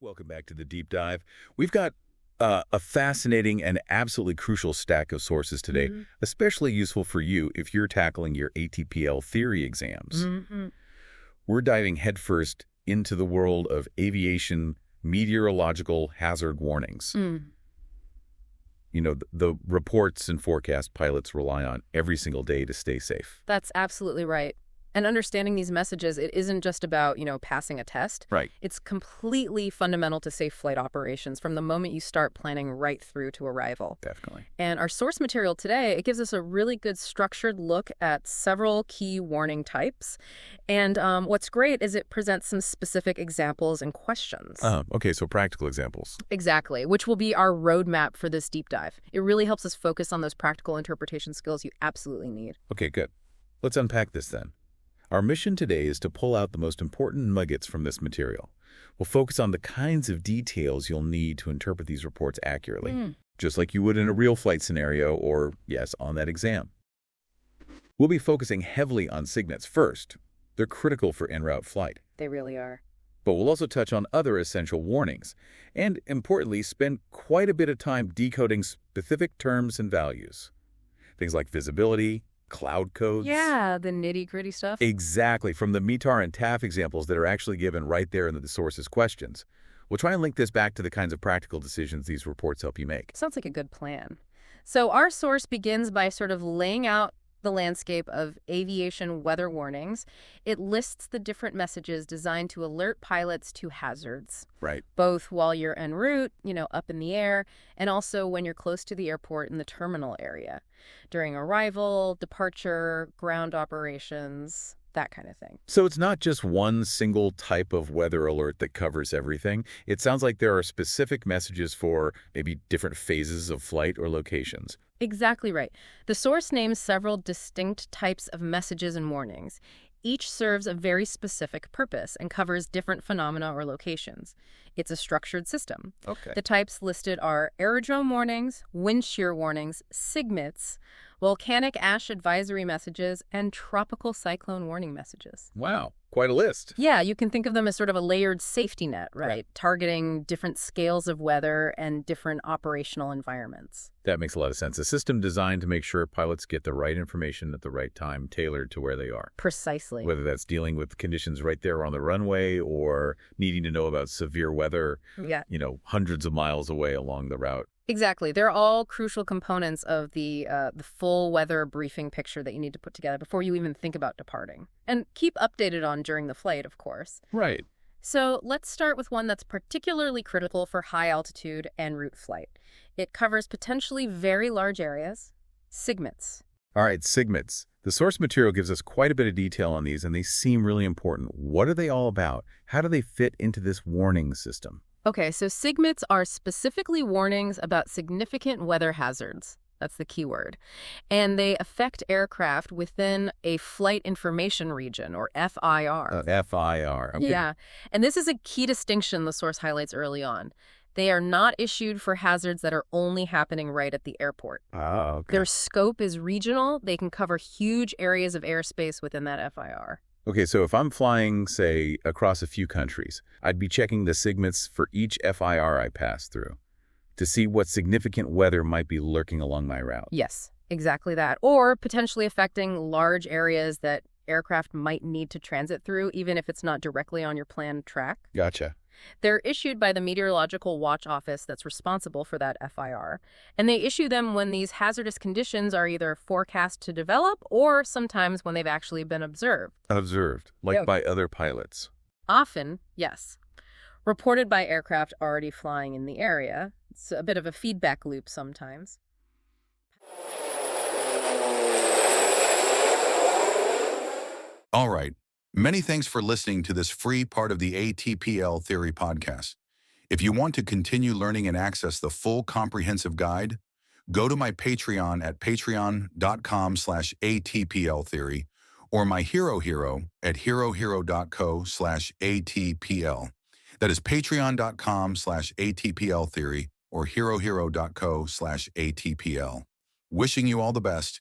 Welcome back to the deep dive. We've got a fascinating and absolutely crucial stack of sources today, especially useful for you if you're tackling your ATPL theory exams. We're diving headfirst into the world of aviation meteorological hazard warnings. You know, the reports and forecasts pilots rely on every single day to stay safe. That's absolutely right. And understanding these messages, it isn't just about, passing a test. Right. It's completely fundamental to safe flight operations from the moment you start planning right through to arrival. Definitely. And our source material today, it gives us a really good structured look at several key warning types. And what's great is it presents some specific examples and questions. Okay, so practical examples. Exactly, which will be our roadmap for this deep dive. It really helps us focus on those practical interpretation skills you absolutely need. Okay, good. Let's unpack this then. Our mission today is to pull out the most important nuggets from this material. We'll focus on the kinds of details you'll need to interpret these reports accurately, just like you would in a real flight scenario or, yes, on that exam. We'll be focusing heavily on SIGMETs first. They're critical for en route flight. They really are. But we'll also touch on other essential warnings and, importantly, spend quite a bit of time decoding specific terms and values. Things like visibility, cloud codes. Yeah, the nitty-gritty stuff. Exactly, from the METAR and TAF examples that are actually given right there in the source's questions. We'll try and link this back to the kinds of practical decisions these reports help you make. Sounds like a good plan. So our source begins by sort of laying out the landscape of aviation weather warnings. It lists the different messages designed to alert pilots to hazards. Right. Both while you're en route, up in the air, and also when you're close to the airport in the terminal area. During arrival, departure, ground operations, that kind of thing. So it's not just one single type of weather alert that covers everything. It sounds like there are specific messages for maybe different phases of flight or locations. Exactly right. The source names several distinct types of messages and warnings. Each serves a very specific purpose and covers different phenomena or locations. It's a structured system. Okay. The types listed are Aerodrome Warnings, Windshear Warnings, SIGMETs, Volcanic Ash Advisory Messages, and Tropical Cyclone Warning Messages. Wow, quite a list. Yeah, you can think of them as sort of a layered safety net, right? Targeting different scales of weather and different operational environments. That makes a lot of sense. A system designed to make sure pilots get the right information at the right time, tailored to where they are. Precisely. Whether that's dealing with conditions right there on the runway or needing to know about severe weather, hundreds of miles away along the route. Exactly. They're all crucial components of the full weather briefing picture that you need to put together before you even think about departing. And keep updated on during the flight, of course. Right. So let's start with one that's particularly critical for high altitude en route flight. It covers potentially very large areas, SIGMETs. All right, SIGMETs. The source material gives us quite a bit of detail on these, and they seem really important. What are they all about? How do they fit into this warning system? Okay, so SIGMETs are specifically warnings about significant weather hazards. That's the key word. And they affect aircraft within a flight information region, or FIR. FIR. Okay. Yeah, and this is a key distinction the source highlights early on. They are not issued for hazards that are only happening right at the airport. Oh, okay. Their scope is regional. They can cover huge areas of airspace within that FIR. Okay, so if I'm flying, say, across a few countries, I'd be checking the SIGMETs for each FIR I pass through to see what significant weather might be lurking along my route. Yes, exactly that. Or potentially affecting large areas that aircraft might need to transit through, even if it's not directly on your planned track. Gotcha. They're issued by the Meteorological Watch Office that's responsible for that FIR, and they issue them when these hazardous conditions are either forecast to develop or sometimes when they've actually been observed. Observed, like by other pilots. Often, yes. Reported by aircraft already flying in the area. It's a bit of a feedback loop sometimes. All right. Many thanks for listening to this free part of the ATPL Theory podcast. If you want to continue learning and access the full comprehensive guide, go to my Patreon at patreon.com/ATPLtheory or my Hero at herohero.co/ATPL. That is patreon.com/ATPLtheory or herohero.co/ATPL. Wishing you all the best